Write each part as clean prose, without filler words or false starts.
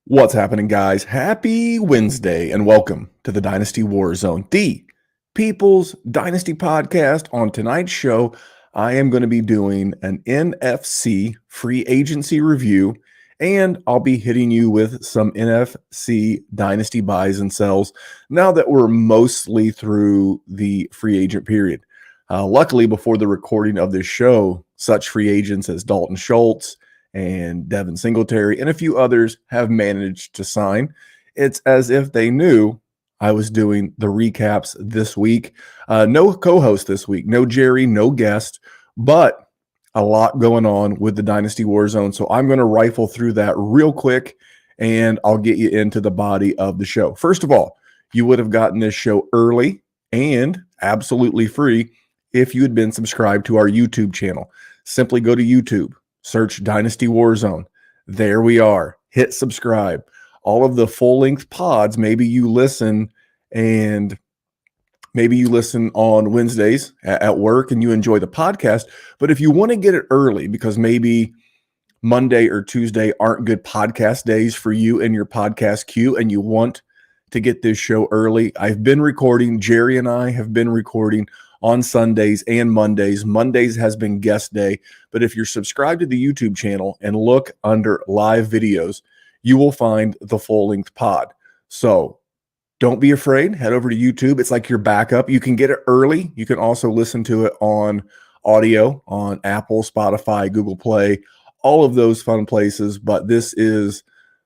What's happening, guys? Happy Wednesday and welcome to the Dynasty War Zone, the People's Dynasty podcast. On tonight's show, I am going to be doing an NFC free agency review, and I'll be hitting you with some NFC Dynasty buys and sells now that we're mostly through the free agent period. Luckily, before the recording of this show, such free agents as Dalton Schultz and Devin Singletary and a few others have managed to sign. It's as if they knew I was doing the recaps this week. No co-host this week, no Jerry, no guest, but a lot going on with the Dynasty Warzone. So I'm going to rifle through that real quick and I'll get you into the body of the show. First of all, you would have gotten this show early and absolutely free if you had been subscribed to our YouTube channel. Simply go to YouTube, search Dynasty Warzone. There we are. Hit subscribe. All of the full-length pods, maybe you listen on Wednesdays at work and you enjoy the podcast. But if you want to get it early because maybe Monday or Tuesday aren't good podcast days for you and your podcast queue and you want to get this show early, Jerry and I have been recording on Sundays and Mondays. Mondays has been guest day, but if you're subscribed to the YouTube channel and look under live videos, you will find the full-length pod. So don't be afraid. Head over to YouTube. It's like your backup. You can get it early. You can also listen to it on audio on Apple, Spotify, Google Play, all of those fun places. But this is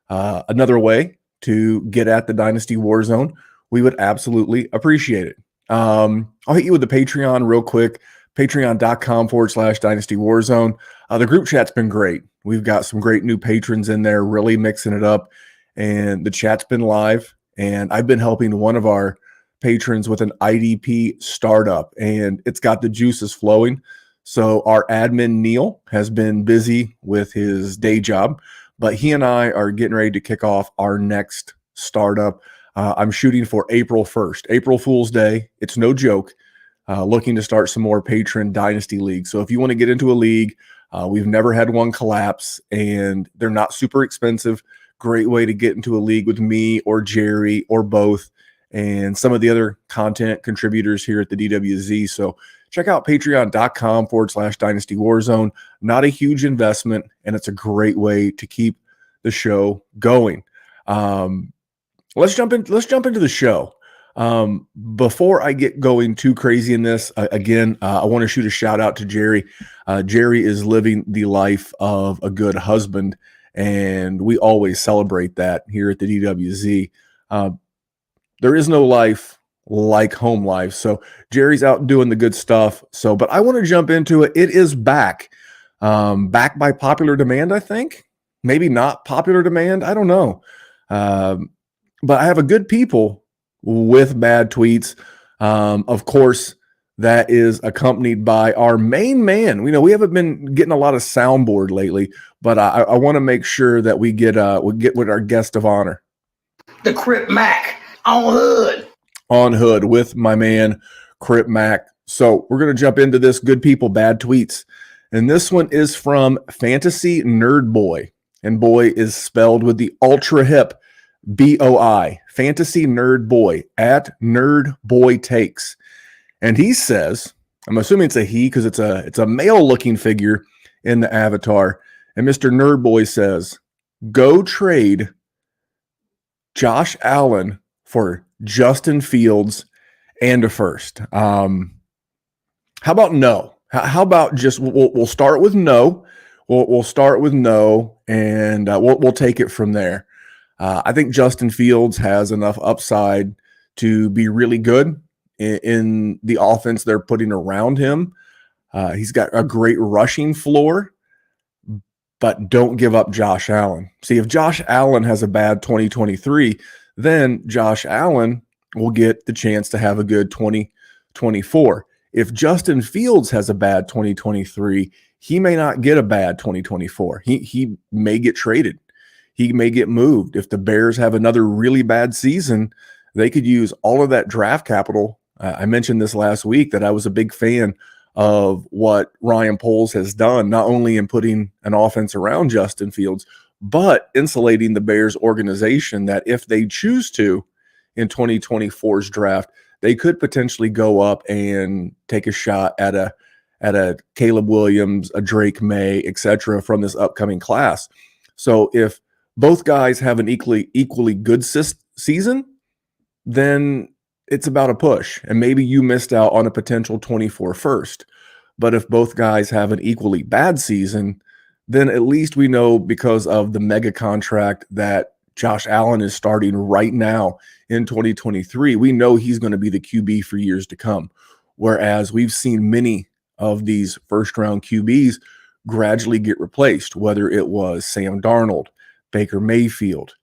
another way to get at the Dynasty Warzone. We would absolutely appreciate it. I'll hit you with the Patreon real quick, patreon.com/Dynasty Warzone. The group chat's been great. We've got some great new patrons in there, really mixing it up. And the chat's been live. And I've been helping one of our patrons with an IDP startup, and it's got the juices flowing. So our admin, Neil, has been busy with his day job, but he and I are getting ready to kick off our next startup. I'm shooting for April 1st, April Fool's Day. It's no joke. Looking to start some more patron dynasty leagues. So if you want to get into a league, we've never had one collapse and they're not super expensive. Great way to get into a league with me or Jerry or both and some of the other content contributors here at the DWZ. So check out patreon.com/Dynasty Warzone. Not a huge investment, and it's a great way to keep the show going. Let's jump into the show. Before I get going too crazy in this, I want to shoot a shout out to Jerry. Jerry is living the life of a good husband, and we always celebrate that here at the DWZ. There is no life like home life. So Jerry's out doing the good stuff. But I want to jump into it. It is back by popular demand, I think. Maybe not popular demand. I don't know. But I have a good people with bad tweets. Of course, that is accompanied by our main man. We haven't been getting a lot of soundboard lately, but I want to make sure that we get with our guest of honor. The Crip Mac on hood with my man Crip Mac. So we're going to jump into this good people, bad tweets. And this one is from Fantasy Nerd Boy. And boy is spelled with the ultra hip BOI, Fantasy Nerd Boy, at Nerd Boy Takes. And he says, I'm assuming it's a he because it's a male looking figure in the avatar. And Mr. Nerd Boy says, go trade Josh Allen for Justin Fields and a first. How about no? How about just we'll start with no. We'll start with no, and we'll take it from there. I think Justin Fields has enough upside to be really good in the offense they're putting around him. He's got a great rushing floor, but don't give up Josh Allen. See, if Josh Allen has a bad 2023, then Josh Allen will get the chance to have a good 2024. If Justin Fields has a bad 2023, he may not get a bad 2024. He may get traded. He may get moved. If the Bears have another really bad season, they could use all of that draft capital. I mentioned this last week that I was a big fan of what Ryan Poles has done, not only in putting an offense around Justin Fields, but insulating the Bears organization that if they choose to in 2024's draft, they could potentially go up and take a shot at a Caleb Williams, a Drake May, etc. from this upcoming class. So if both guys have an equally good season, then it's about a push. And maybe you missed out on a potential 24 first. But if both guys have an equally bad season, then at least we know, because of the mega contract that Josh Allen is starting right now in 2023, we know he's going to be the QB for years to come. Whereas we've seen many of these first-round QBs gradually get replaced, whether it was Sam Darnold, Baker Mayfield,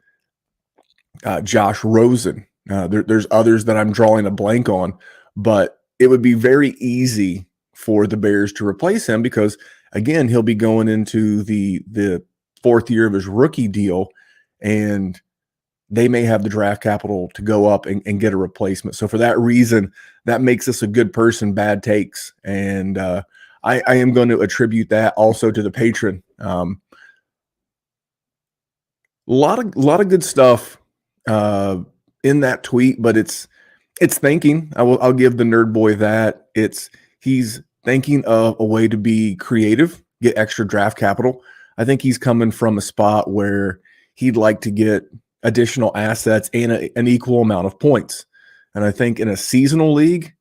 Josh Rosen. There's others that I'm drawing a blank on, but it would be very easy for the Bears to replace him because, again, he'll be going into the fourth year of his rookie deal, and they may have the draft capital to go up and get a replacement. So for that reason, that makes us a good person, bad takes. And I am going to attribute that also to the patron. A lot of good stuff in that tweet, but it's thinking. I'll give the nerd boy that. He's thinking of a way to be creative, get extra draft capital. I think he's coming from a spot where he'd like to get additional assets and an equal amount of points. And I think in a seasonal league,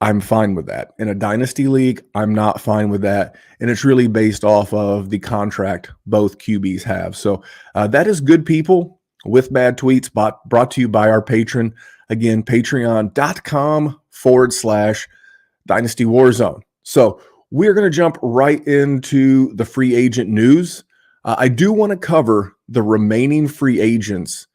I'm fine with that. In a dynasty league, I'm not fine with that. And it's really based off of the contract both QBs have. So that is good people with bad tweets, brought to you by our patron. Again, patreon.com/Dynasty Warzone. So we're going to jump right into the free agent news. I do want to cover the remaining free agents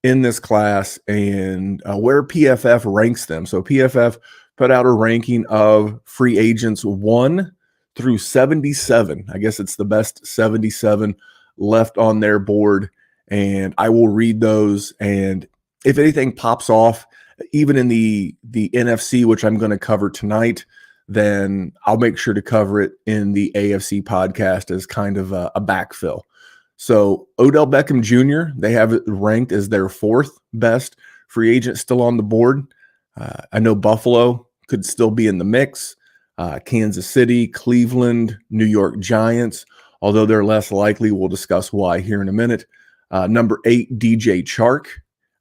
in this class and where PFF ranks them. So PFF put out a ranking of free agents 1 through 77. I guess it's the best 77 left on their board. And I will read those. And if anything pops off, even in the NFC, which I'm going to cover tonight, then I'll make sure to cover it in the AFC podcast as kind of a backfill. So Odell Beckham Jr., they have it ranked as their 4th best free agent still on the board. I know Buffalo could still be in the mix. Kansas City, Cleveland, New York Giants, although they're less likely. We'll discuss why here in a minute. Number 8, DJ Chark.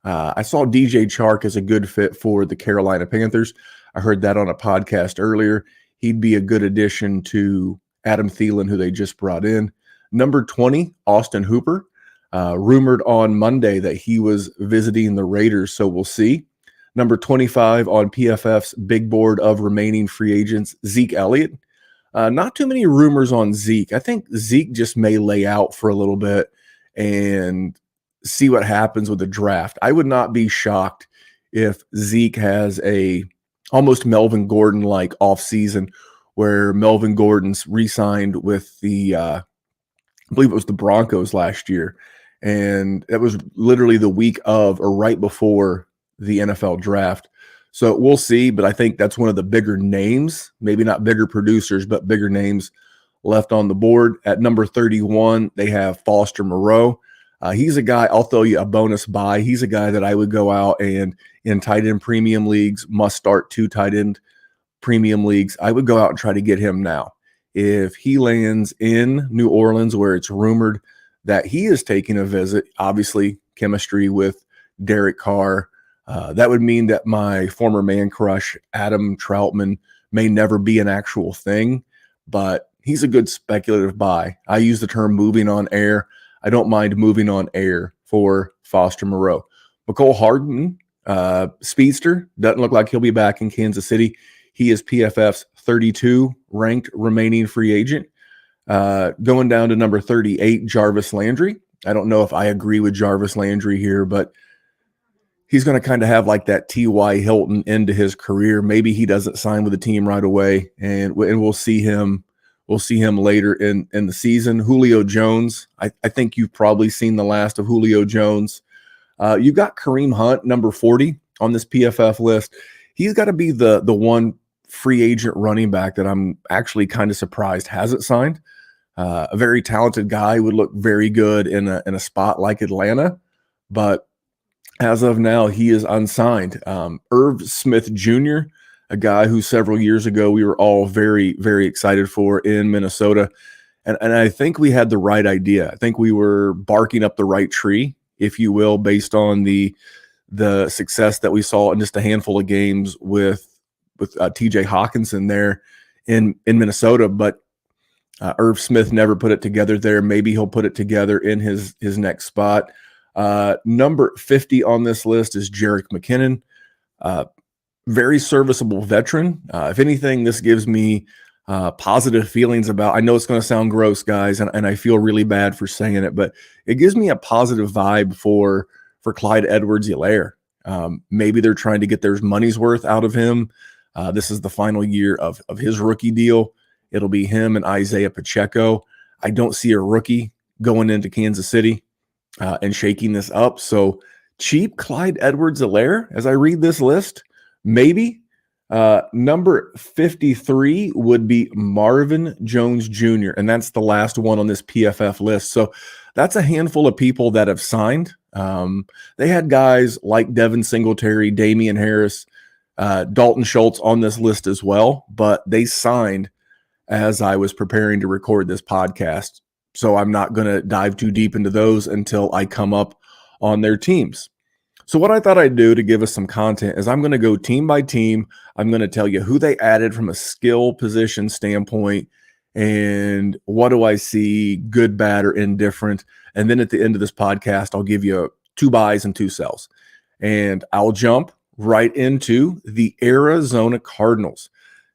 I saw DJ Chark as a good fit for the Carolina Panthers. I heard that on a podcast earlier. He'd be a good addition to Adam Thielen, who they just brought in. Number 20, Austin Hooper. Rumored on Monday that he was visiting the Raiders, so we'll see. Number 25 on PFF's big board of remaining free agents, Zeke Elliott. Not too many rumors on Zeke. I think Zeke just may lay out for a little bit and see what happens with the draft. I would not be shocked if Zeke has a almost Melvin Gordon-like offseason where Melvin Gordon's re-signed with I believe it was the Broncos last year. And that was literally the week of or right before the NFL draft. So we'll see, but I think that's one of the bigger names, maybe not bigger producers, but bigger names left on the board. At number 31, they have Foster Moreau. He's a guy, I'll throw you a bonus buy. He's a guy that I would go out and in tight end premium leagues, must start 2 tight end premium leagues, I would go out and try to get him now. If he lands in New Orleans, where it's rumored that he is taking a visit, obviously chemistry with Derek Carr, that would mean that my former man crush, Adam Troutman, may never be an actual thing, but he's a good speculative buy. I use the term moving on air. I don't mind moving on air for Foster Moreau. McCole Hardman, speedster, doesn't look like he'll be back in Kansas City. He is PFF's 32 ranked remaining free agent. Going down to number 38, Jarvis Landry. I don't know if I agree with Jarvis Landry here, but he's going to kind of have like that T.Y. Hilton into his career. Maybe he doesn't sign with the team right away, and we'll see him. We'll see him later in the season. Julio Jones. I think you've probably seen the last of Julio Jones. You've got Kareem Hunt, number 40 on this PFF list. He's got to be the one free agent running back that I'm actually kind of surprised hasn't signed. A very talented guy, would look very good in a spot like Atlanta, but as of now, he is unsigned. Irv Smith Jr., a guy who several years ago we were all very, very excited for in Minnesota. And I think we had the right idea. I think we were barking up the right tree, if you will, based on the success that we saw in just a handful of games with TJ Hawkinson there in Minnesota. But Irv Smith never put it together there. Maybe he'll put it together in his next spot. Number 50 on this list is Jerick McKinnon. Very serviceable veteran. If anything, this gives me positive feelings about, I know it's going to sound gross, guys, and I feel really bad for saying it, but it gives me a positive vibe for Clyde Edwards-Helaire. Maybe they're trying to get their money's worth out of him. This is the final year of his rookie deal. It'll be him and Isaiah Pacheco. I don't see a rookie going into Kansas City and shaking this up. So cheap Clyde Edwards-Helaire, as I read this list, maybe. Number 53 would be Marvin Jones Jr., and that's the last one on this PFF list. So that's a handful of people that have signed. They had guys like Devin Singletary, Damian Harris, Dalton Schultz on this list as well, but they signed as I was preparing to record this podcast. So I'm not going to dive too deep into those until I come up on their teams. So what I thought I'd do to give us some content is I'm going to go team by team. I'm going to tell you who they added from a skill position standpoint and what do I see, good, bad, or indifferent. And then at the end of this podcast, I'll give you 2 buys and 2 sells. And I'll jump right into the Arizona Cardinals.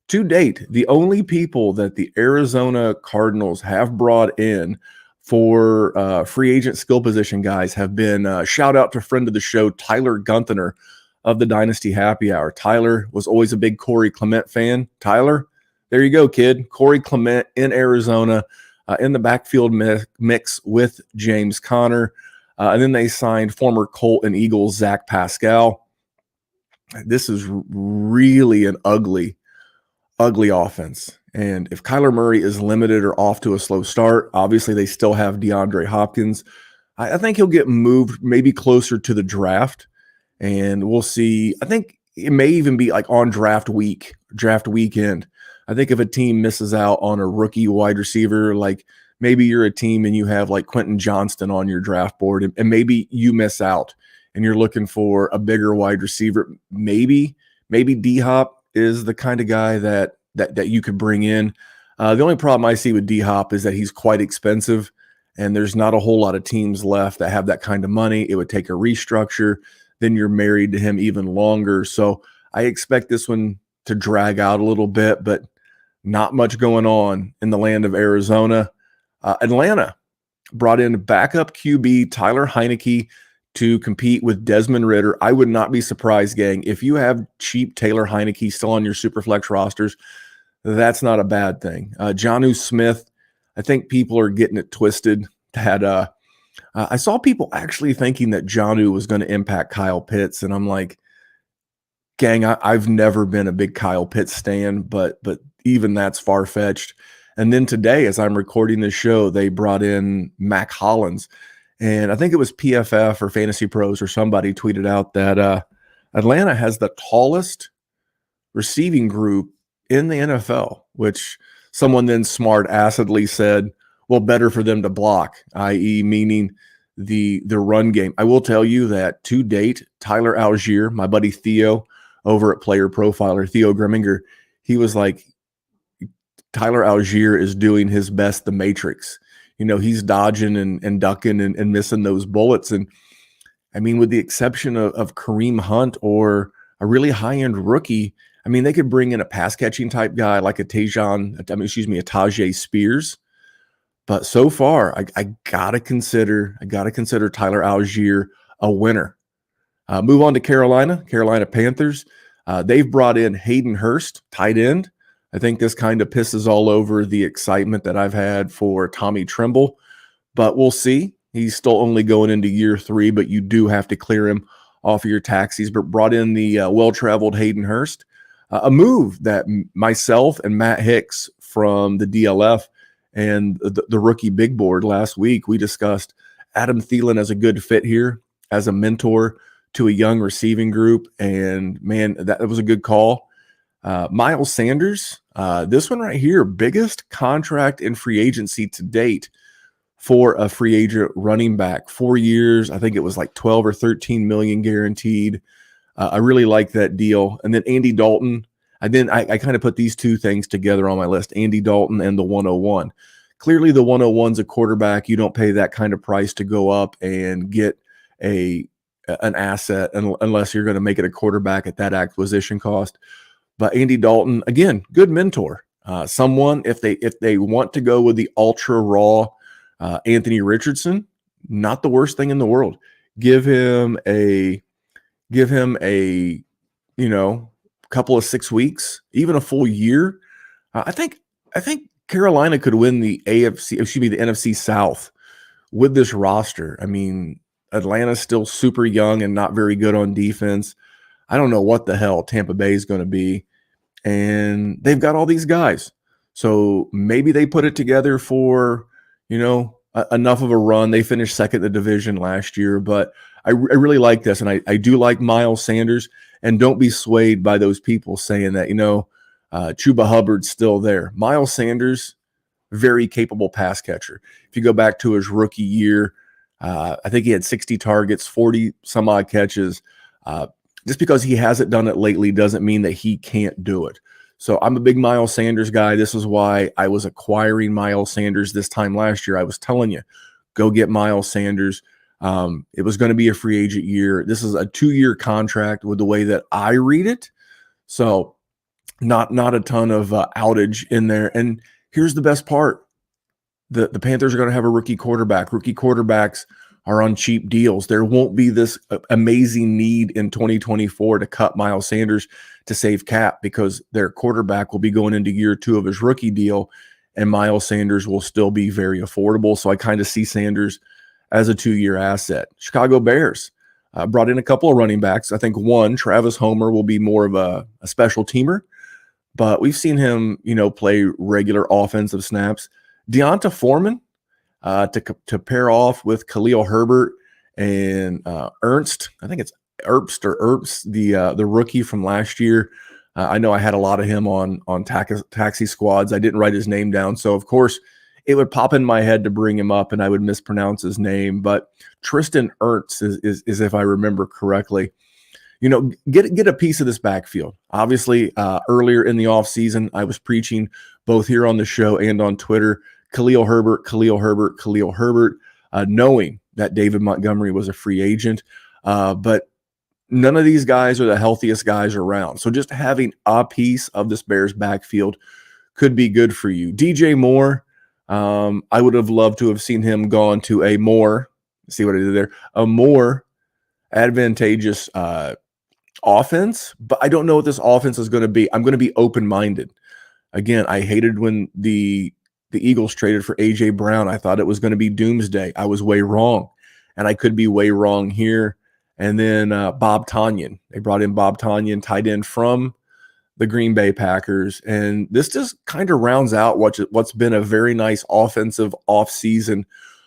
To date, the only people that the Arizona Cardinals have brought in for free agent skill position guys have been, shout out to friend of the show, Tyler Gunther of the Dynasty Happy Hour. Tyler was always a big Corey Clement fan. Tyler, there you go, kid. Corey Clement in Arizona in the backfield mix with James Conner. And then they signed former Colt and Eagles Zach Pascal. This is really an ugly offense. And if Kyler Murray is limited or off to a slow start, obviously they still have DeAndre Hopkins. I think he'll get moved maybe closer to the draft. And we'll see. I think it may even be like on draft weekend. I think if a team misses out on a rookie wide receiver, like maybe you're a team and you have like Quentin Johnston on your draft board, and maybe you miss out and you're looking for a bigger wide receiver. Maybe D-Hop is the kind of guy that you could bring in. The only problem I see with D-Hop is that he's quite expensive, and there's not a whole lot of teams left that have that kind of money. It would take a restructure. Then you're married to him even longer. So I expect this one to drag out a little bit, but not much going on in the land of Arizona. Atlanta brought in backup QB Tyler Heineke to compete with Desmond Ridder. I would not be surprised, gang, if you have cheap Taylor Heineke still on your Superflex rosters. That's not a bad thing. Jonnu Smith, I think people are getting it twisted. That I saw people actually thinking that Jonnu was going to impact Kyle Pitts, and I'm like, gang, I've never been a big Kyle Pitts stan, but even that's far-fetched. And then today, as I'm recording this show, they brought in Mac Hollins. And I think it was PFF or Fantasy Pros or somebody tweeted out that Atlanta has the tallest receiving group in the NFL, which someone then smart-assedly said, well, better for them to block, i.e. meaning the run game. I will tell you that to date, Tyler Algier, my buddy Theo over at Player Profiler, Theo Grimminger, he was like, Tyler Algier is doing his best, the Matrix. You know, he's dodging and ducking and missing those bullets. And I mean, with the exception of Kareem Hunt or a really high-end rookie, I mean, they could bring in a pass-catching type guy like a Tajay Spears. But so far, I gotta consider Tyler Algier a winner. Move on to Carolina Panthers. They've brought in Hayden Hurst, tight end. I think this kind of pisses all over the excitement that I've had for Tommy Tremble, but we'll see. He's still only going into year 3, but you do have to clear him off of your taxis. But brought in the well-traveled Hayden Hurst, a move that myself and Matt Hicks from the DLF and the rookie big board last week, we discussed Adam Thielen as a good fit here, as a mentor to a young receiving group. And man, that was a good call. Miles Sanders, this one right here, biggest contract in free agency to date for a free agent running back. 4 years, I think it was like 12 or 13 million guaranteed. I really like that deal. And then Andy Dalton. I kind of put these two things together on my list, Andy Dalton and the 101. Clearly the 101's a quarterback. You don't pay that kind of price to go up and get an asset unless you're going to make it a quarterback at that acquisition cost. But Andy Dalton, again, good mentor. Someone, if they want to go with the ultra raw Anthony Richardson, not the worst thing in the world. Give him a couple of 6 weeks, even a full year. I think Carolina could win the NFC South with this roster. I mean, Atlanta's still super young and not very good on defense. I don't know what the hell Tampa Bay is going to be. And they've got all these guys. So maybe they put it together for, enough of a run. They finished second in the division last year, but I really like this. And I do like Miles Sanders. And don't be swayed by those people saying that, Chuba Hubbard's still there. Miles Sanders, very capable pass catcher. If you go back to his rookie year, I think he had 60 targets, 40 some odd catches. Just because he hasn't done it lately doesn't mean that he can't do it. So I'm a big Miles Sanders guy. This is why I was acquiring Miles Sanders this time last year. I was telling you, go get Miles Sanders. It was going to be a free agent year. This is a 2-year contract with the way that I read it. So not a ton of outage in there. And here's the best part. The Panthers are going to have a rookie quarterback. Rookie quarterbacks are on cheap deals. There won't be this amazing need in 2024 to cut Miles Sanders to save cap because their quarterback will be going into year 2 of his rookie deal, and Miles Sanders will still be very affordable. So I kind of see Sanders as a 2-year asset. Chicago Bears brought in a couple of running backs. I think one, Travis Homer, will be more of a special teamer, but we've seen him, play regular offensive snaps. Deonta Foreman, to pair off with Khalil Herbert and Ernst. I think it's Erbst, the rookie from last year. I know I had a lot of him on taxi squads. I didn't write his name down, so of course it would pop in my head to bring him up, and I would mispronounce his name. But Tristan Ernst is if I remember correctly. Get a piece of this backfield. Obviously, earlier in the offseason, I was preaching both here on the show and on Twitter, Khalil Herbert, knowing that David Montgomery was a free agent. But none of these guys are the healthiest guys around. So just having a piece of this Bears backfield could be good for you. DJ Moore, I would have loved to have seen him gone to a more advantageous offense, but I don't know what this offense is going to be. I'm going to be open-minded. Again, I hated when the Eagles traded for A.J. Brown. I thought it was going to be doomsday. I was way wrong, and I could be way wrong here. And then Bob Tonyan. They brought in Bob Tonyan, tight end from the Green Bay Packers. And this just kind of rounds out what's been a very nice offensive offseason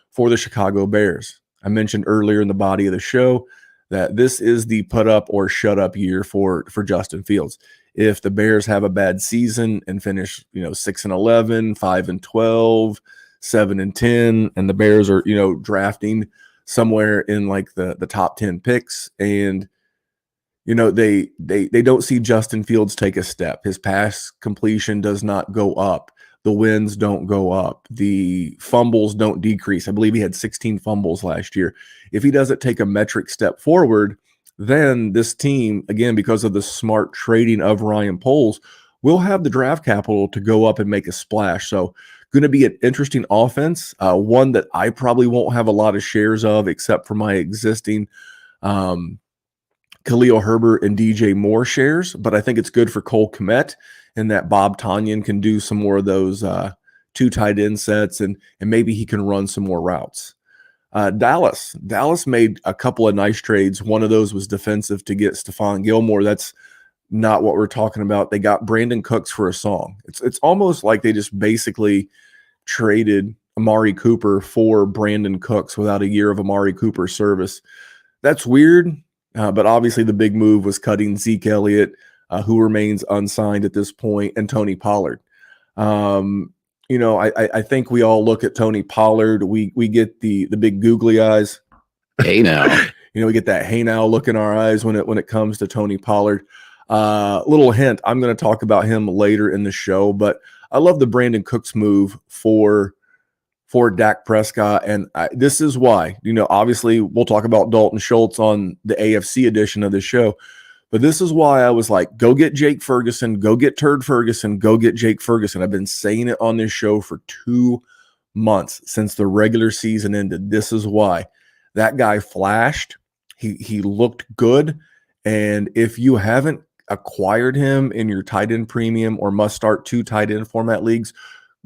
for the Chicago Bears. I mentioned earlier in the body of the show that this is the put up or shut up year for Justin Fields. If the Bears have a bad season and finish, 6-11, 5-12, 7-10, and the Bears are, drafting somewhere in like the top 10 picks, and they don't see Justin Fields take a step. His pass completion does not go up. The wins don't go up. The fumbles don't decrease. I believe he had 16 fumbles last year. If he doesn't take a metric step forward, then this team, again, because of the smart trading of Ryan Poles, will have the draft capital to go up and make a splash. So going to be an interesting offense, one that I probably won't have a lot of shares of except for my existing Khalil Herbert and DJ Moore shares. But I think it's good for Cole Kmet, and that Bob Tonyan can do some more of those 2 tight end sets, and maybe he can run some more routes. Dallas made a couple of nice trades. One of those was defensive to get Stephon Gilmore. That's not what we're talking about. They got Brandon Cooks for a song. It's almost like they just basically traded Amari Cooper for Brandon Cooks without a year of Amari Cooper's service. That's weird, but obviously the big move was cutting Zeke Elliott, who remains unsigned at this point, and Tony Pollard. I think we all look at Tony Pollard. We get the big googly eyes. Hey now. We get that hey now look in our eyes when it comes to Tony Pollard. Little hint, I'm going to talk about him later in the show, but I love the Brandon Cooks move for Dak Prescott, and this is why. Obviously we'll talk about Dalton Schultz on the AFC edition of the show, but this is why I was like, go get Jake Ferguson, go get Turd Ferguson, go get Jake Ferguson. I've been saying it on this show for 2 months since the regular season ended. This is why. That guy flashed. He looked good, and if you haven't acquired him in your tight end premium or must start 2 tight end format leagues,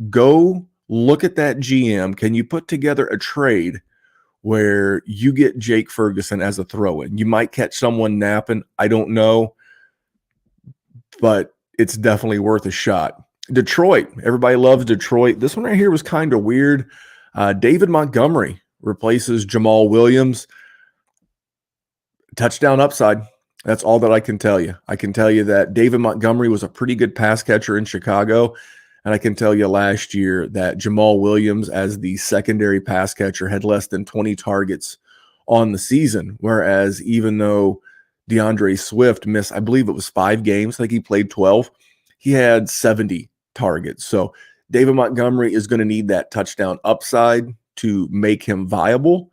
go look at that GM. Can you put together a trade where you get Jake Ferguson as a throw-in? You might catch someone napping. I don't know, but it's definitely worth a shot. Detroit. Everybody loves Detroit. This one right here was kind of weird. David Montgomery replaces Jamal Williams. Touchdown upside. That's all that I can tell you. I can tell you that David Montgomery was a pretty good pass catcher in Chicago. And I can tell you last year that Jamal Williams, as the secondary pass catcher, had less than 20 targets on the season. Whereas even though DeAndre Swift missed, I believe it was 5 games, I think he played 12, he had 70 targets. So David Montgomery is going to need that touchdown upside to make him viable.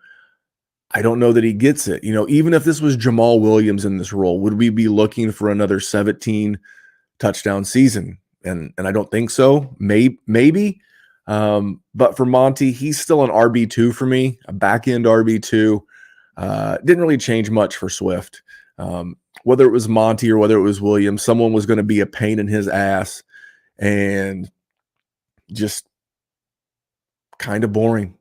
I don't know that he gets it. Even if this was Jamal Williams in this role, would we be looking for another 17 touchdown season? And I don't think so. Maybe. But for Monty, he's still an RB2 for me, a back-end RB2. Didn't really change much for Swift. Whether it was Monty or whether it was Williams, someone was going to be a pain in his ass and just kind of boring.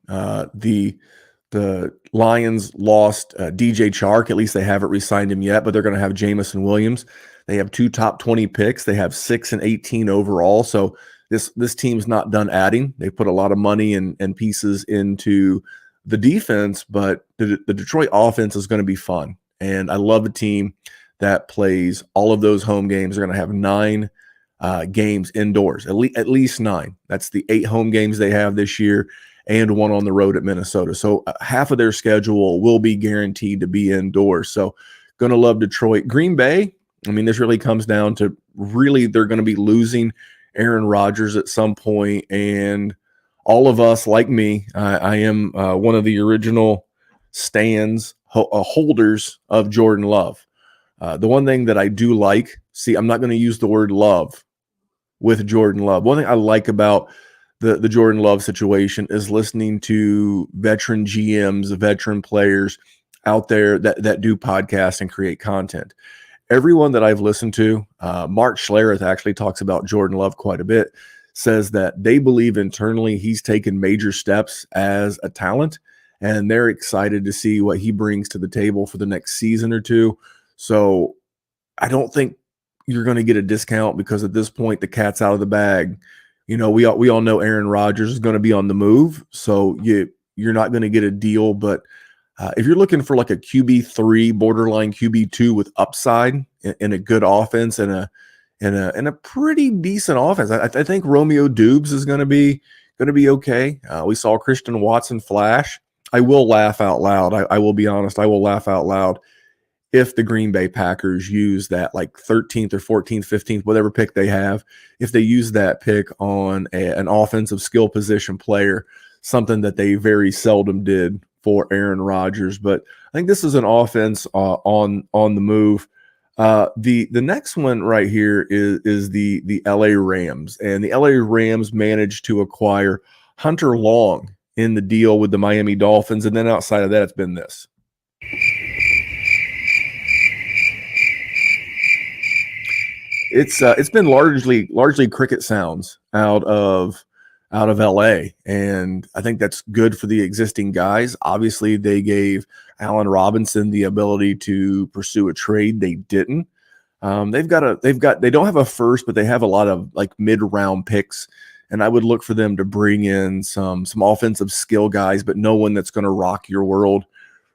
The Lions lost DJ Chark. At least they haven't re-signed him yet, but they're going to have Jamison Williams. They have 2 top 20 picks. They have 6 and 18 overall. So this team's not done adding. They put a lot of money and pieces into the defense, but the Detroit offense is going to be fun. And I love a team that plays all of those home games. They're going to have 9 games indoors, at least 9. That's the 8 home games they have this year, and 1 on the road at Minnesota. So half of their schedule will be guaranteed to be indoors. So going to love Detroit. Green Bay, this really comes down to they're going to be losing Aaron Rodgers at some point. And all of us, like me, I am one of the original holders of Jordan Love. The one thing that I do like, I'm not going to use the word love with Jordan Love. One thing I like about the Jordan Love situation is listening to veteran GMs, veteran players out there that do podcasts and create content. Everyone that I've listened to, Mark Schlereth actually talks about Jordan Love quite a bit, says that they believe internally he's taken major steps as a talent, and they're excited to see what he brings to the table for the next season or two. So I don't think you're going to get a discount because at this point the cat's out of the bag. We all know Aaron Rodgers is going to be on the move, so you're not going to get a deal. But if you're looking for like a QB3, borderline QB2 with upside in a good offense and a pretty decent offense, I think Romeo Dubes is going to be okay. We saw Christian Watson flash. I will laugh out loud. I will be honest. I will laugh out loud if the Green Bay Packers use that like 13th or 14th, 15th, whatever pick they have, if they use that pick on an offensive skill position player, something that they very seldom did for Aaron Rodgers. But I think this is an offense on the move. The next one right here is the LA Rams, and the LA Rams managed to acquire Hunter Long in the deal with the Miami Dolphins. And then outside of that, it's been this. It's been largely cricket sounds out of LA, and I think that's good for the existing guys. Obviously, they gave Allen Robinson the ability to pursue a trade. They didn't. They don't have a first, but they have a lot of like mid-round picks and I would look for them to bring in some offensive skill guys, but no one that's going to rock your world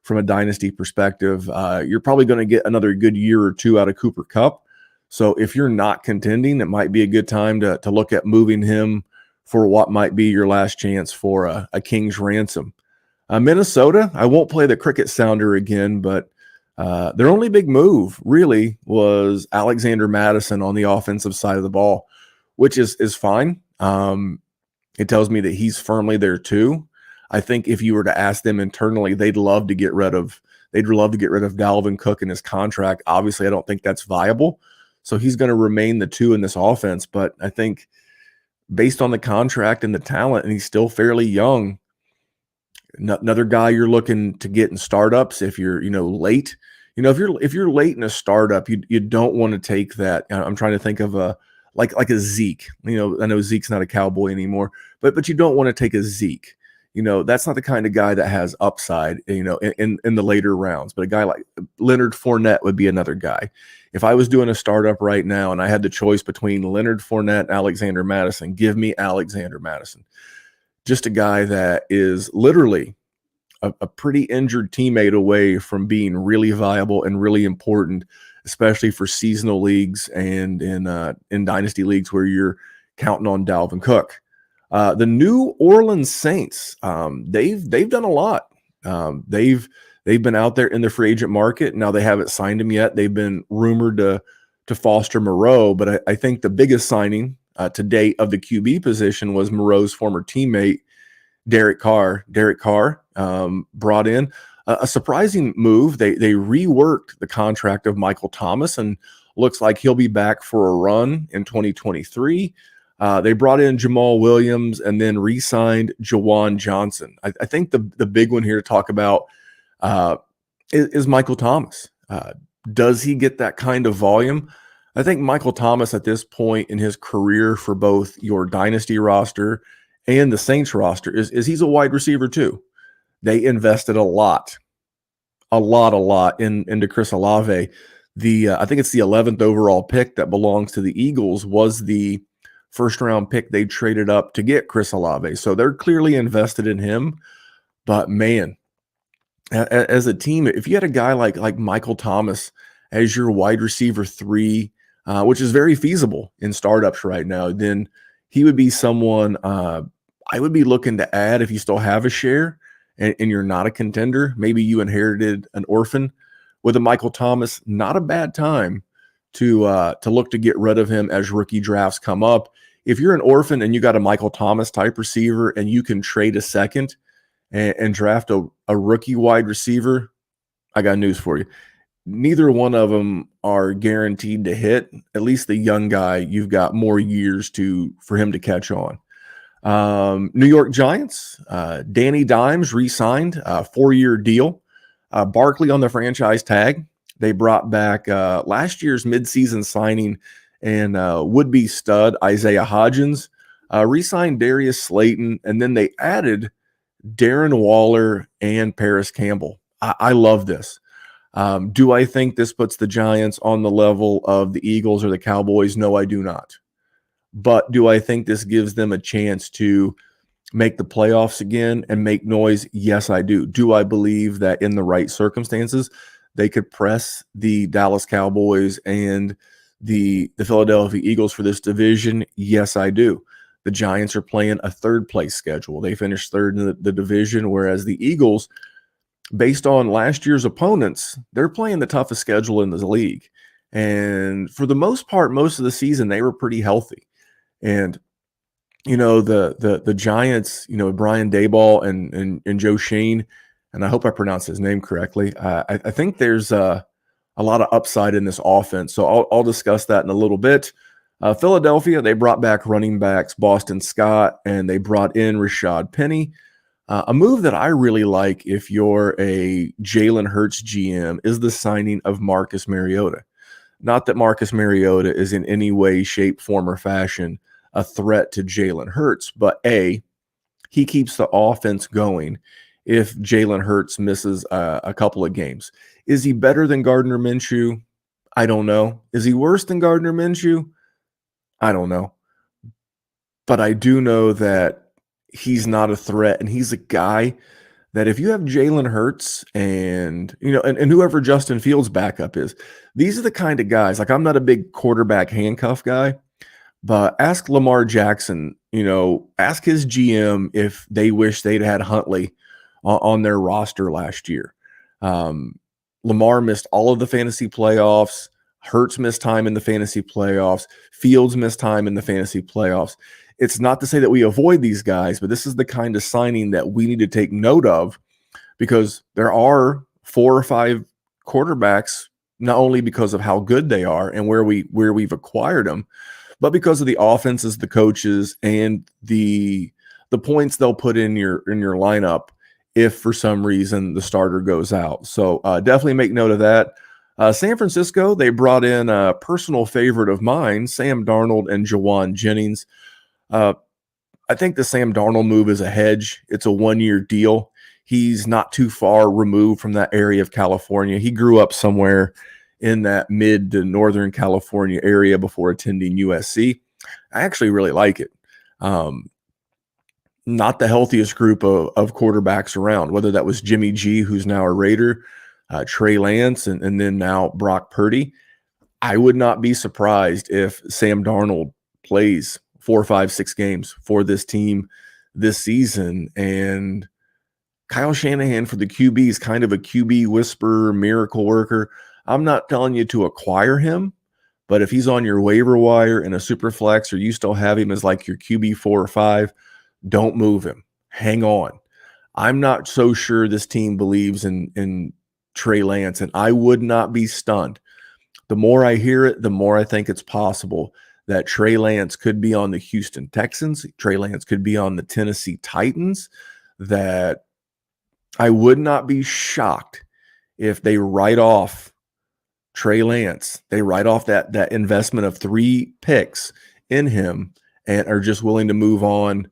from a dynasty perspective. You're probably going to get another good year or two out of Cooper Kupp. So if you're not contending, it might be a good time to look at moving him for what might be your last chance for a king's ransom. Minnesota, I won't play the cricket sounder again, but their only big move really was Alexander Mattison on the offensive side of the ball, which is fine. It tells me that he's firmly there too. I think if you were to ask them internally, they'd love to get rid of Dalvin Cook in his contract. Obviously, I don't think that's viable. So he's going to remain the two in this offense. But I think based on the contract and the talent, and he's still fairly young, another guy you're looking to get in startups if you're, late. If you're late in a startup, you don't want to take that. I'm trying to think of like a Zeke. I know Zeke's not a Cowboy anymore, but you don't want to take a Zeke. That's not the kind of guy that has upside, in the later rounds. But a guy like Leonard Fournette would be another guy. If I was doing a startup right now and I had the choice between Leonard Fournette and Alexander Mattison, give me Alexander Mattison. Just a guy that is literally a pretty injured teammate away from being really viable and really important, especially for seasonal leagues and in dynasty leagues where you're counting on Dalvin Cook. The New Orleans Saints, they've done a lot. They've been out there in the free agent market. Now they haven't signed him yet. They've been rumored to foster Moreau, but I think the biggest signing to date of the QB position was Moreau's former teammate, Derek Carr. Derek Carr brought in a surprising move. They reworked the contract of Michael Thomas, and looks like he'll be back for a run in 2023. They brought in Jamal Williams and then re-signed Jawan Johnson. I think the big one here to talk about is Michael Thomas. Does he get that kind of volume? I think Michael Thomas at this point in his career for both your dynasty roster and the Saints roster is he's a wide receiver too. They invested a lot into Chris Olave. I think it's the 11th overall pick that belongs to the Eagles was the first round pick they traded up to get Chris Olave. So they're clearly invested in him. But man, as a team, if you had a guy like Michael Thomas as your wide receiver 3, which is very feasible in startups right now, then he would be someone I would be looking to add if you still have a share and you're not a contender. Maybe you inherited an orphan with a Michael Thomas. Not a bad time to look to get rid of him as rookie drafts come up. If you're an orphan and you got a Michael Thomas type receiver and you can trade a second and draft a rookie wide receiver, I got news for you. Neither one of them are guaranteed to hit. At least the young guy, you've got more years for him to catch on. New York Giants, Danny Dimes re-signed a 4-year deal. Barkley on the franchise tag. They brought back last year's midseason signing and would-be stud Isaiah Hodgins, re-signed Darius Slayton, and then they added Darren Waller and Paris Campbell. I love this. Do I think this puts the Giants on the level of the Eagles or the Cowboys? No, I do not. But do I think this gives them a chance to make the playoffs again and make noise? Yes, I do. Do I believe that in the right circumstances, they could press the Dallas Cowboys and the Philadelphia Eagles for this division? Yes, I do. The Giants are playing a third-place schedule. They finished third in the division, whereas the Eagles, based on last year's opponents, they're playing the toughest schedule in the league. And for the most part, most of the season, they were pretty healthy. And, the Giants, Brian Daboll and Joe Shane, and I hope I pronounced his name correctly. I think there's a lot of upside in this offense. So I'll discuss that in a little bit. Philadelphia, they brought back running backs Boston Scott, and they brought in Rashad Penny. A move that I really like if you're a Jalen Hurts GM is the signing of Marcus Mariota. Not that Marcus Mariota is in any way, shape, form, or fashion a threat to Jalen Hurts, but he keeps the offense going if Jalen Hurts misses a couple of games. Is he better than Gardner Minshew? I don't know. Is he worse than Gardner Minshew? I don't know. but I do know that he's not a threat, and he's a guy that if you have Jalen Hurts and and whoever Justin Fields' backup is, these are the kind of guys. Like, I'm not a big quarterback handcuff guy, but ask Lamar Jackson, ask his GM if they wish they'd had Huntley on their roster last year. Lamar missed all of the fantasy playoffs. Hurts missed time in the fantasy playoffs. Fields missed time in the fantasy playoffs. It's not to say that we avoid these guys, but this is the kind of signing that we need to take note of, because there are 4 or 5 quarterbacks, not only because of how good they are and where we've acquired them, but because of the offenses, the coaches, and the points they'll put in your lineup if for some reason the starter goes out. So definitely make note of that. San Francisco, they brought in a personal favorite of mine, Sam Darnold and Jawan Jennings. I think the Sam Darnold move is a hedge. It's a 1-year deal. He's not too far removed from that area of California. He grew up somewhere in that mid to northern California area before attending USC. I actually really like it. Not the healthiest group of quarterbacks around, whether that was Jimmy G, who's now a Raider, Trey Lance, and then now Brock Purdy. I would not be surprised if Sam Darnold plays 4, 5, 6 games for this team this season. And Kyle Shanahan for the QB is kind of a QB whisperer, miracle worker. I'm not telling you to acquire him, but if he's on your waiver wire in a super flex, or you still have him as like your QB 4 or 5, don't move him. Hang on. I'm not so sure this team believes in Trey Lance, and I would not be stunned. The more I hear it, the more I think it's possible that Trey Lance could be on the Houston Texans. Trey Lance could be on the Tennessee Titans. That I would not be shocked if they write off Trey Lance. They write off that investment of 3 picks in him and are just willing to move on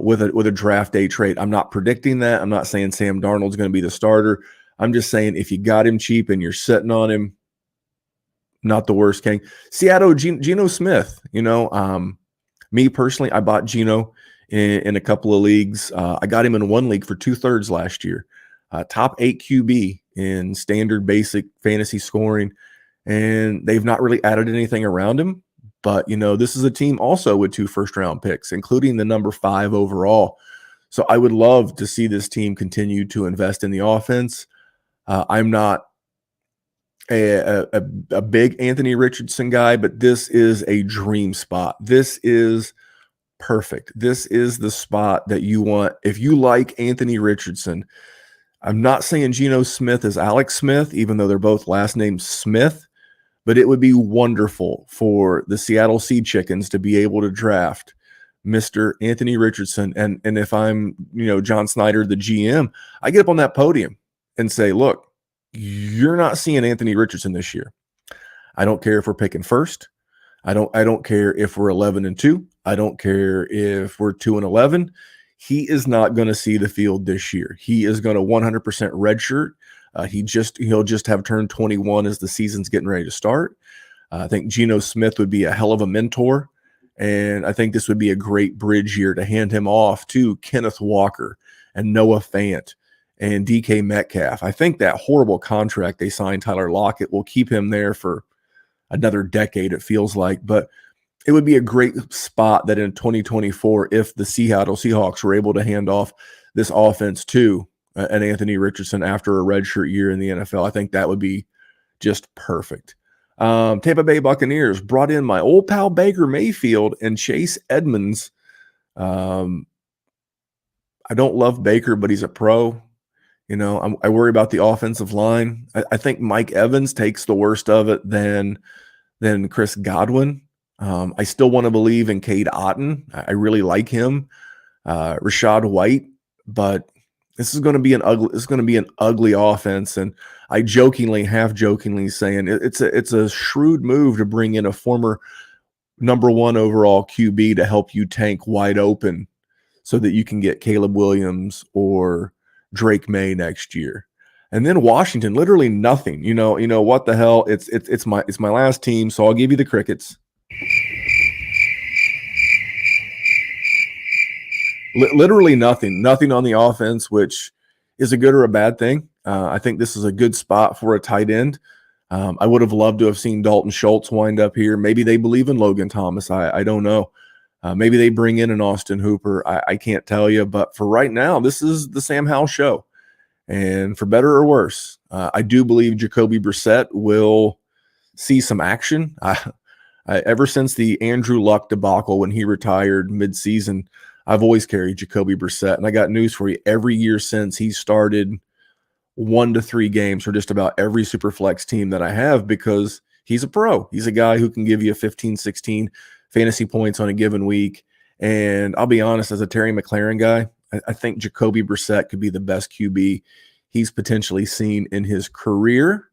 with a draft day trade. I'm not predicting that. I'm not saying Sam Darnold's going to be the starter. I'm just saying if you got him cheap and you're sitting on him, not the worst king. Seattle, Geno Smith, me personally, I bought Geno in a couple of leagues. I got him in one league for 2/3 last year. Top 8 QB in standard basic fantasy scoring, and they've not really added anything around him. But, this is a team also with 2 first-round picks, including the number 5 overall. So I would love to see this team continue to invest in the offense. I'm not a big Anthony Richardson guy, but this is a dream spot. This is perfect. This is the spot that you want. If you like Anthony Richardson, I'm not saying Geno Smith is Alex Smith, even though they're both last names Smith, but it would be wonderful for the Seattle Sea Chickens to be able to draft Mr. Anthony Richardson. And if I'm, John Snyder, the GM, I get up on that podium and say, look, you're not seeing Anthony Richardson this year. I don't care if we're picking first. I don't care if we're 11-2. I don't care if we're 2-11. He is not going to see the field this year. He is going to 100% redshirt. He'll just have turned 21 as the season's getting ready to start. I think Geno Smith would be a hell of a mentor, and I think this would be a great bridge year to hand him off to Kenneth Walker and Noah Fant and DK Metcalf. I think that horrible contract they signed Tyler Lockett will keep him there for another decade, it feels like. But it would be a great spot that in 2024, if the Seattle Seahawks were able to hand off this offense to an Anthony Richardson after a redshirt year in the NFL, I think that would be just perfect. Tampa Bay Buccaneers brought in my old pal Baker Mayfield and Chase Edmonds. I don't love Baker, but he's a pro. I worry about the offensive line. I think Mike Evans takes the worst of it than Chris Godwin. I still want to believe in Cade Otton. I really like him. Rashad White, but this is going to be an ugly offense. And I half jokingly saying it's a shrewd move to bring in a former number 1 overall QB to help you tank wide open so that you can get Caleb Williams or Drake May next year. And then Washington, literally nothing. What the hell? It's my last team, so I'll give you the crickets. literally nothing on the offense, which is a good or a bad thing. I think this is a good spot for a tight end. I would have loved to have seen Dalton Schultz wind up here. Maybe they believe in Logan Thomas. I don't know. Maybe they bring in an Austin Hooper. I can't tell you. But for right now, this is the Sam Howell show. And for better or worse, I do believe Jacoby Brissett will see some action. Ever since the Andrew Luck debacle when he retired midseason, I've always carried Jacoby Brissett. And I got news for you. Every year since, he started 1 to 3 games for just about every Superflex team that I have because he's a pro. He's a guy who can give you 15, 16 fantasy points on a given week. And I'll be honest, as a Terry McLaurin guy, I think Jacoby Brissett could be the best QB he's potentially seen in his career.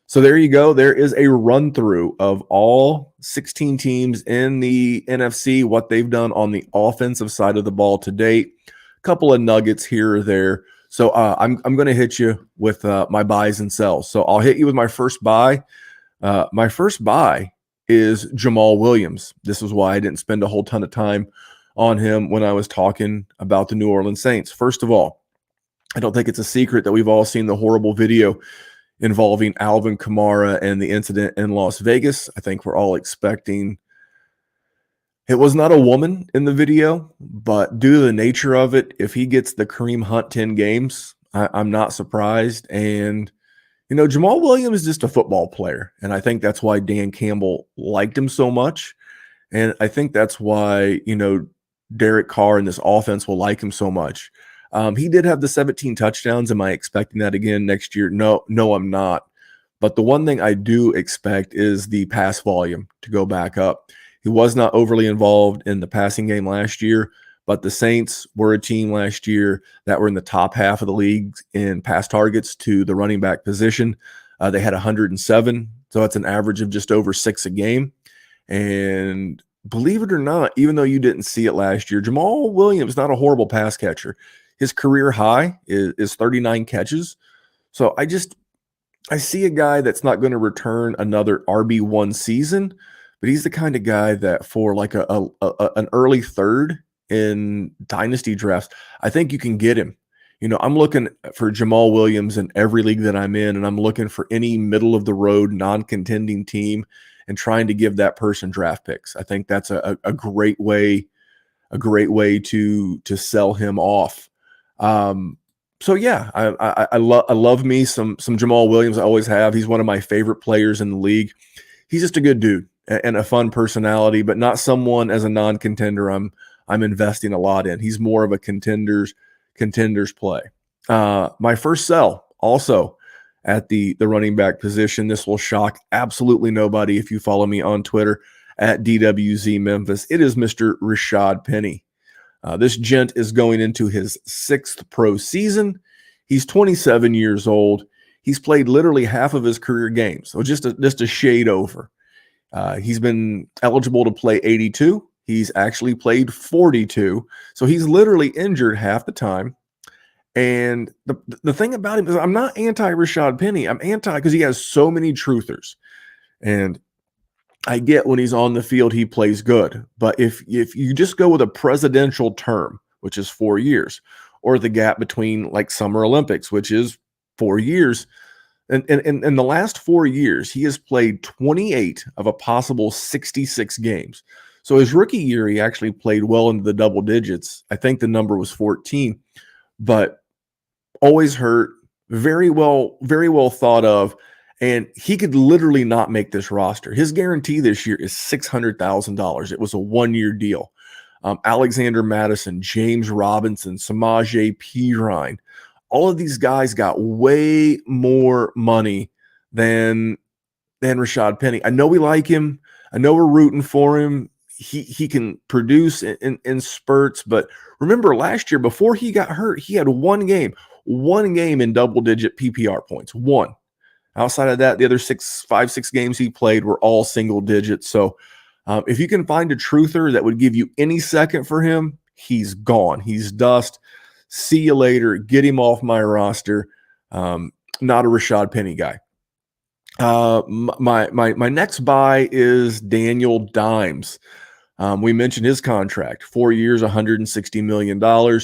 So there you go. There is a run through of all 16 teams in the NFC, what they've done on the offensive side of the ball to date. A couple of nuggets here or there. So I'm going to hit you with my buys and sells. So I'll hit you with my first buy. My first buy is Jamal Williams. This is why I didn't spend a whole ton of time on him when I was talking about the New Orleans Saints. First of all, I don't think it's a secret that we've all seen the horrible video involving Alvin Kamara and the incident in Las Vegas. I think we're all expecting it was not a woman in the video, but due to the nature of it, if he gets the Kareem Hunt 10 games, I'm not surprised. And Jamal Williams is just a football player. And I think that's why Dan Campbell liked him so much. And I think that's why, Derek Carr and this offense will like him so much. He did have the 17 touchdowns. Am I expecting that again next year? No, I'm not. But the one thing I do expect is the pass volume to go back up. He was not overly involved in the passing game last year, but the Saints were a team last year that were in the top half of the league in pass targets to the running back position. They had 107, so that's an average of just over 6 a game. And believe it or not, even though you didn't see it last year, Jamal Williams not a horrible pass catcher. His career high is 39 catches. So I see a guy that's not going to return another RB1 season, but he's the kind of guy that for like an early third in dynasty drafts, I think you can get him. I'm looking for Jamal Williams in every league that I'm in, and I'm looking for any middle of the road non-contending team and trying to give that person draft picks. I think that's a great way to sell him off. So yeah, I love me some Jamal Williams. I always have. He's one of my favorite players in the league. He's just a good dude and a fun personality, but not someone as a non-contender I'm investing a lot in. He's more of a contenders play. My first sell also at the running back position. This will shock absolutely nobody if you follow me on Twitter at DWZ Memphis. It is Mr. Rashad Penny. This gent is going into his 6th pro season. He's 27 years old. He's played literally half of his career games, so just a shade over. He's been eligible to play 82. He's actually played 42, so he's literally injured half the time. And the thing about him is I'm not anti-Rashad Penny. I'm anti because he has so many truthers. And I get when he's on the field, he plays good. But if you just go with a presidential term, which is 4 years, or the gap between like Summer Olympics, which is 4 years, and in the last 4 years, he has played 28 of a possible 66 games. So his rookie year, he actually played well into the double digits. I think the number was 14, but always hurt, very well thought of. And he could literally not make this roster. His guarantee this year is $600,000. It was a 1-year deal. Alexander Madison, James Robinson, Samaje Perine, all of these guys got way more money than Rashad Penny. I know we like him. I know we're rooting for him. He can produce in spurts. But remember last year, before he got hurt, he had one game in double-digit PPR points. One. Outside of that, the other 5-6 games he played were all single digits. So if you can find a truther that would give you any second for him, he's gone. He's dust. See you later. Get him off my roster. Not a Rashad Penny guy. My next buy is Daniel Dimes. We mentioned his contract, 4 years, $160 million.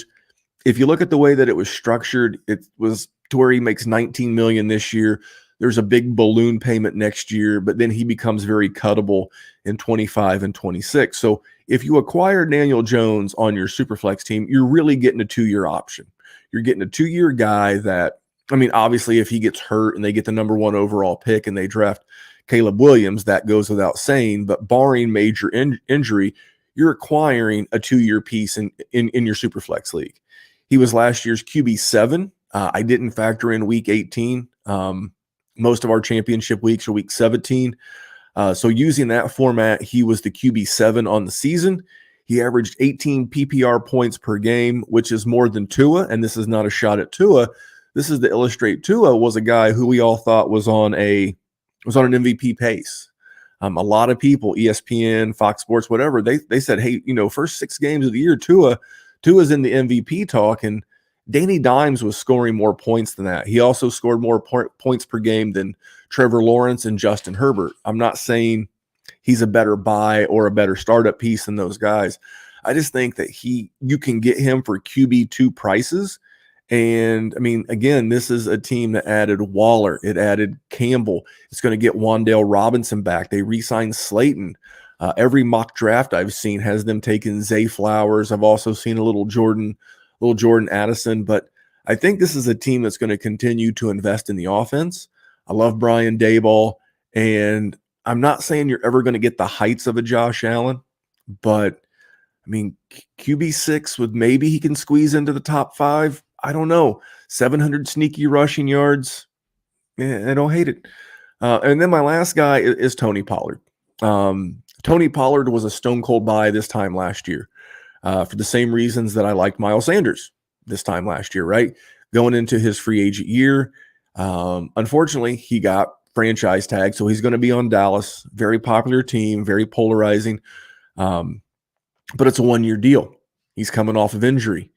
If you look at the way that it was structured, it was to where he makes $19 million this year. There's a big balloon payment next year, but then he becomes very cuttable in 25 and 26. So if you acquire Daniel Jones on your Superflex team, you're really getting a 2-year option. You're getting a 2-year guy that, I mean, obviously if he gets hurt and they get the number 1 overall pick and they draft Caleb Williams, that goes without saying, but barring major injury, you're acquiring a 2-year piece in your Superflex league. He was last year's QB7. I didn't factor in week 18. Most of our championship weeks are week 17. So using that format, he was the QB7 on the season. He averaged 18 PPR points per game, which is more than Tua. And this is not a shot at Tua. This is to illustrate Tua was a guy who we all thought was on an MVP pace. A lot of people, ESPN, Fox Sports, whatever, they said, hey, first 6 games of the year, Tua's in the MVP talk, and Danny Dimes was scoring more points than that. He also scored more points per game than Trevor Lawrence and Justin Herbert. I'm not saying he's a better buy or a better startup piece than those guys. I just think that you can get him for QB2 prices. And I mean, again, this is a team that added Waller. It added Campbell. It's going to get Wan'Dale Robinson back. They re-signed Slayton. Every mock draft I've seen has them taking Zay Flowers. I've also seen a little Jordan Addison, but I think this is a team that's going to continue to invest in the offense. I love Brian Daboll, and I'm not saying you're ever going to get the heights of a Josh Allen, but I mean, QB6 with maybe he can squeeze into the top 5. I don't know. 700 sneaky rushing yards. I don't hate it. And then my last guy is Tony Pollard. Tony Pollard was a stone cold buy this time last year. For the same reasons that I liked Miles Sanders this time last year, right? Going into his free agent year. Unfortunately, he got franchise tag, so he's going to be on Dallas. Very popular team, very polarizing. But it's a 1-year deal. He's coming off of injury.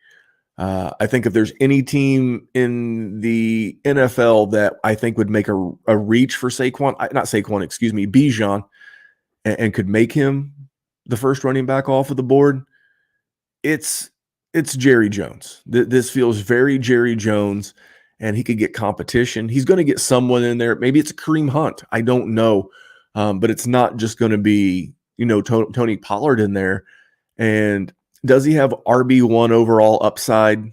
I think if there's any team in the NFL that I think would make a reach for Bijan, and could make him the first running back off of the board, it's Jerry Jones. This feels very Jerry Jones, and he could get competition. He's going to get someone in there. Maybe it's a Kareem Hunt. I don't know. But it's not just going to be, Tony Pollard in there. And does he have RB1 overall upside?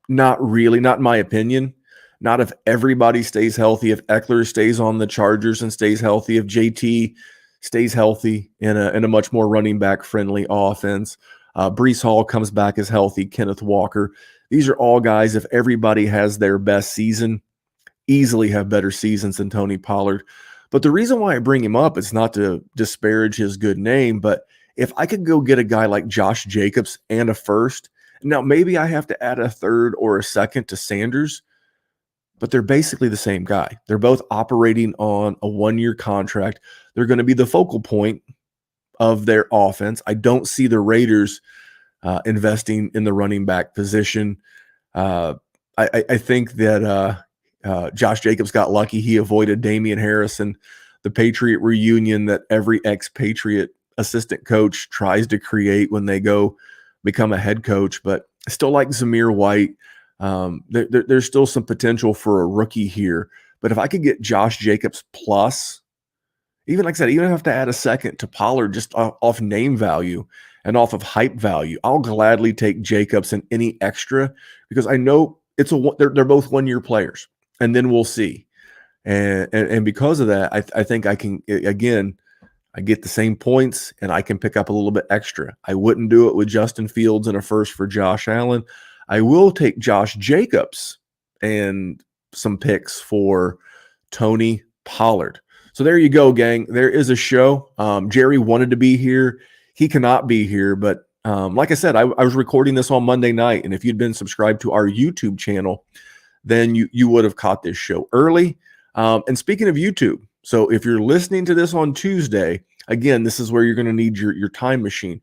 Not really, not in my opinion. Not if everybody stays healthy, if Eckler stays on the Chargers and stays healthy, if JT stays healthy in a much more running back friendly offense. Breece Hall comes back as healthy, Kenneth Walker. These are all guys, if everybody has their best season, easily have better seasons than Tony Pollard. But the reason why I bring him up is not to disparage his good name, but if I could go get a guy like Josh Jacobs and a first, now maybe I have to add a third or a second to Sanders, but they're basically the same guy. They're both operating on a 1-year contract. They're going to be the focal point of their offense. I don't see the Raiders investing in the running back position. I think that Josh Jacobs got lucky. He avoided Damian Harris and the Patriot reunion that every ex-Patriot assistant coach tries to create when they go become a head coach. But I still like Zamir White. There's still some potential for a rookie here. But if I could get Josh Jacobs plus, even like I said, even if I have to add a second to Pollard just off name value and off of hype value, I'll gladly take Jacobs and any extra because I know they're both 1-year players, and then we'll see. And because of that, I think I can, again, I get the same points and I can pick up a little bit extra. I wouldn't do it with Justin Fields and a first for Josh Allen. I will take Josh Jacobs and some picks for Tony Pollard. So there you go, gang. There is a show. Jerry wanted to be here. He cannot be here, but like I said, I was recording this on Monday night, and if you'd been subscribed to our YouTube channel, then you would have caught this show early. And speaking of YouTube, so if you're listening to this on Tuesday, again, this is where you're going to need your time machine.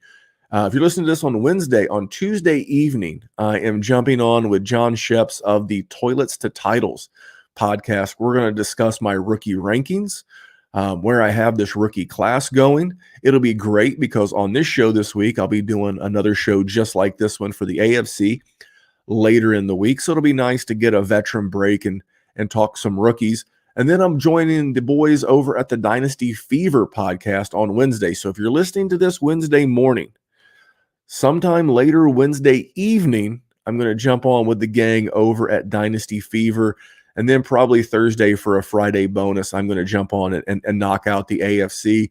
If you're listening to this on Wednesday, on Tuesday evening, I am jumping on with John Sheps of the Toilets to Titles podcast. We're going to discuss my rookie rankings. where I have this rookie class going. It'll be great because on this show this week, I'll be doing another show just like this one for the AFC later in the week. So it'll be nice to get a veteran break and talk some rookies. And then I'm joining the boys over at the Dynasty Fever podcast on Wednesday. So if you're listening to this Wednesday morning, sometime later Wednesday evening, I'm going to jump on with the gang over at Dynasty Fever. And then probably Thursday for a Friday bonus, I'm going to jump on it and knock out the AFC,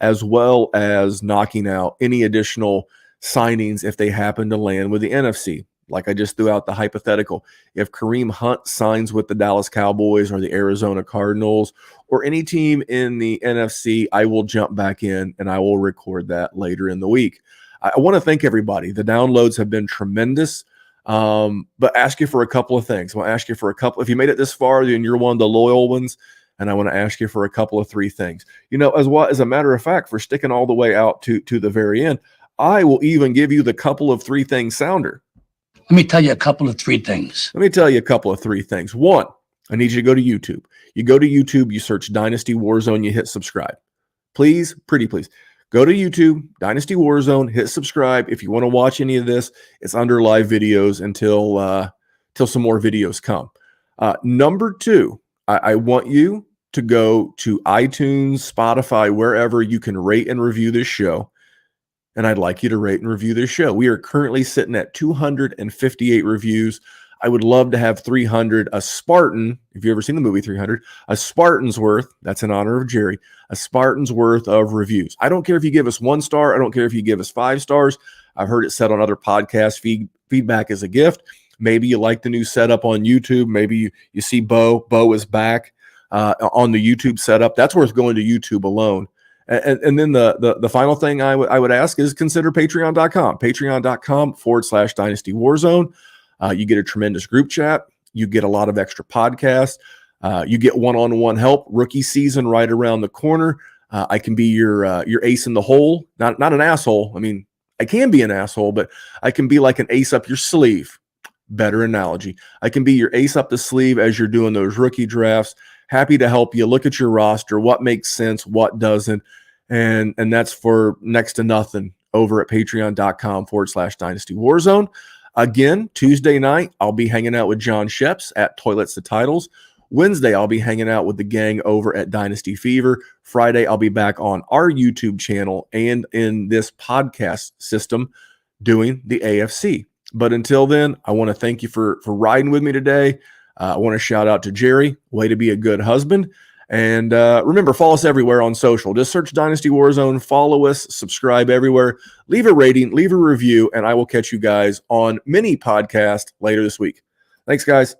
as well as knocking out any additional signings if they happen to land with the NFC. Like I just threw out the hypothetical. If Kareem Hunt signs with the Dallas Cowboys or the Arizona Cardinals or any team in the NFC, I will jump back in and I will record that later in the week. I want to thank everybody. The downloads have been tremendous. But ask you for a couple of things. I want to ask you for a couple. If you made it this far, then you're one of the loyal ones. And I want to ask you for a couple of three things. As a matter of fact, for sticking all the way out to the very end, I will even give you the couple of three things sounder. Let me tell you a couple of three things. One, I need you to go to YouTube. You go to YouTube, you search Dynasty Warzone, you hit subscribe. Please, pretty please. Go to YouTube, Dynasty Warzone, hit subscribe. If you want to watch any of this, it's under live videos until some more videos come. Number two, I want you to go to iTunes, Spotify, wherever you can rate and review this show. And I'd like you to rate and review this show. We are currently sitting at 258 reviews. I would love to have 300, a Spartan, if you've ever seen the movie 300, a Spartan's worth, that's in honor of Jerry, a Spartan's worth of reviews. I don't care if you give us 1 star. I don't care if you give us 5 stars. I've heard it said on other podcasts, feedback is a gift. Maybe you like the new setup on YouTube. Maybe you see Bo is back on the YouTube setup. That's worth going to YouTube alone. And then the final thing I would ask is consider patreon.com, patreon.com/Dynasty Warzone. You get a tremendous group chat. You get a lot of extra podcasts. You get one-on-one help. Rookie season right around the corner. I can be your ace in the hole. Not an asshole. I mean, I can be an asshole, but I can be like an ace up your sleeve. Better analogy. I can be your ace up the sleeve as you're doing those rookie drafts. Happy to help you look at your roster, what makes sense, what doesn't. And that's for next to nothing over at patreon.com/Dynasty Warzone. Again, Tuesday night, I'll be hanging out with John Sheps at Toilets to Titles. Wednesday, I'll be hanging out with the gang over at Dynasty Fever. Friday, I'll be back on our YouTube channel and in this podcast system doing the AFC. But until then, I want to thank you for riding with me today. I want to shout out to Jerry. Way to be a good husband. And remember, follow us everywhere on social. Just search Dynasty Warzone. Follow us. Subscribe everywhere. Leave a rating. Leave a review. And I will catch you guys on mini podcast later this week. Thanks, guys.